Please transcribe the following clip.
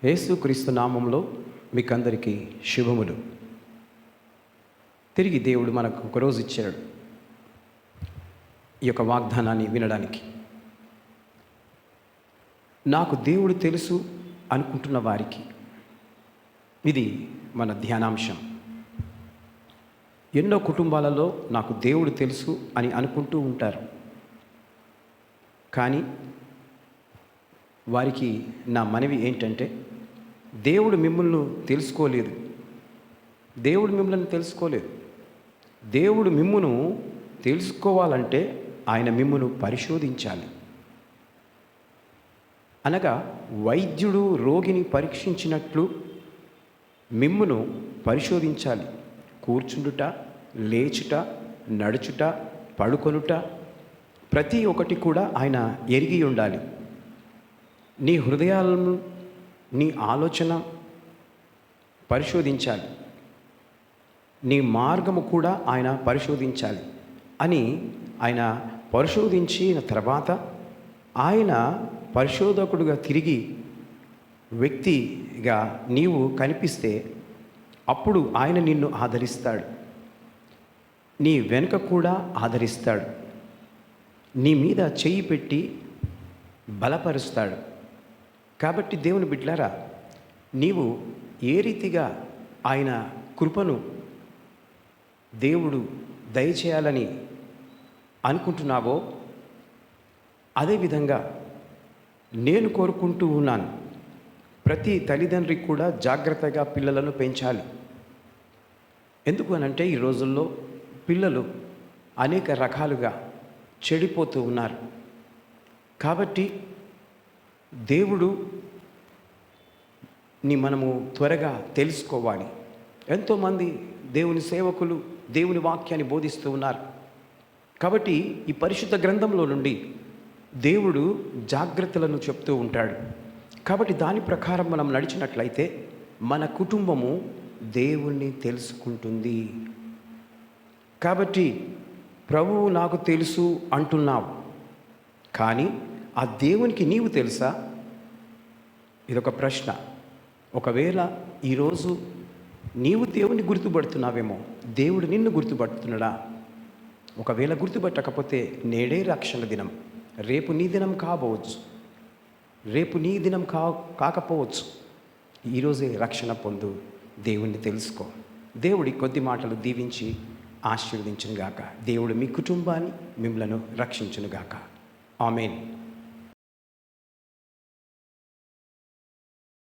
యేసుక్రీస్తు నామంలో మీకందరికీ శుభములు. తిరిగి దేవుడు మనకు ఒకరోజు ఇచ్చాడు ఈ యొక్క వాగ్దానాన్ని వినడానికి. నాకు దేవుడు తెలుసు అనుకుంటున్న వారికి ఇది మన ధ్యానాంశం. ఎన్నో కుటుంబాలలో నాకు దేవుడు తెలుసు అని అనుకుంటూ ఉంటారు, కానీ వారికి నా మనవి ఏంటంటే, దేవుడు మిమ్మల్ని తెలుసుకోలేదు. దేవుడు మిమ్మల్ని తెలుసుకోలేదు. దేవుడు మిమ్మును తెలుసుకోవాలంటే ఆయన మిమ్మును పరిశోధించాలి. అనగా వైద్యుడు రోగిని పరీక్షించినట్లు మిమ్మును పరిశోధించాలి. కూర్చుండుట, లేచుట, నడుచుట, పడుకొనుట ప్రతి ఒక్కటి కూడా ఆయన ఎరిగి ఉండాలి. నీ హృదయాలను, నీ ఆలోచన పరిశోధించాలి. నీ మార్గము కూడా ఆయన పరిశోధించాలి అని ఆయన పరిశోధించిన తర్వాత ఆయన పరిశోధకుడుగా తిరిగి వ్యక్తిగా నీవు కనిపిస్తే అప్పుడు ఆయన నిన్ను ఆదరిస్తాడు. నీ వెనుక కూడా ఆదరిస్తాడు. నీ మీద చెయ్యి పెట్టి బలపరుస్తాడు. కాబట్టి దేవుని బిడ్డలారా, నీవు ఏ రీతిగా ఆయన కృపను దేవుడు దయచేయాలని అనుకుంటున్నావో అదేవిధంగా నేను కోరుకుంటూ ఉన్నాను. ప్రతి తల్లిదండ్రికి కూడా జాగ్రత్తగా పిల్లలను పెంచాలి. ఎందుకు అనంటే ఈ రోజుల్లో పిల్లలు అనేక రకాలుగా చెడిపోతూ ఉన్నారు. కాబట్టి దేవుడు మనము త్వరగా తెలుసుకోవాలి. ఎంతోమంది దేవుని సేవకులు దేవుని వాక్యాన్ని బోధిస్తూ ఉన్నారు. కాబట్టి ఈ పరిశుద్ధ గ్రంథంలో నుండి దేవుడు జాగ్రత్తలను చెప్తూ ఉంటాడు. కాబట్టి దాని ప్రకారం మనం నడిచినట్లయితే మన కుటుంబము దేవుణ్ణి తెలుసుకుంటుంది. కాబట్టి ప్రభువు నాకు తెలుసు అంటున్నావు, కానీ ఆ దేవునికి నీవు తెలుసా? ఇదొక ప్రశ్న. ఒకవేళ ఈరోజు నీవు దేవుని గుర్తుపడుతున్నావేమో, దేవుడు నిన్ను గుర్తుపడుతున్నాడా? ఒకవేళ గుర్తుపట్టకపోతే నేడే రక్షణ దినం. రేపు నీ దినం కాబోవచ్చు, రేపు నీ దినం కాకపోవచ్చు. ఈరోజే రక్షణ పొందు, దేవుణ్ణి తెలుసుకో. దేవుడి కొద్ది మాటలు దీవించి ఆశీర్వదించునుగాక. దేవుడు మీ కుటుంబాన్ని మిమ్మలను రక్షించునుగాక. ఆమేన్.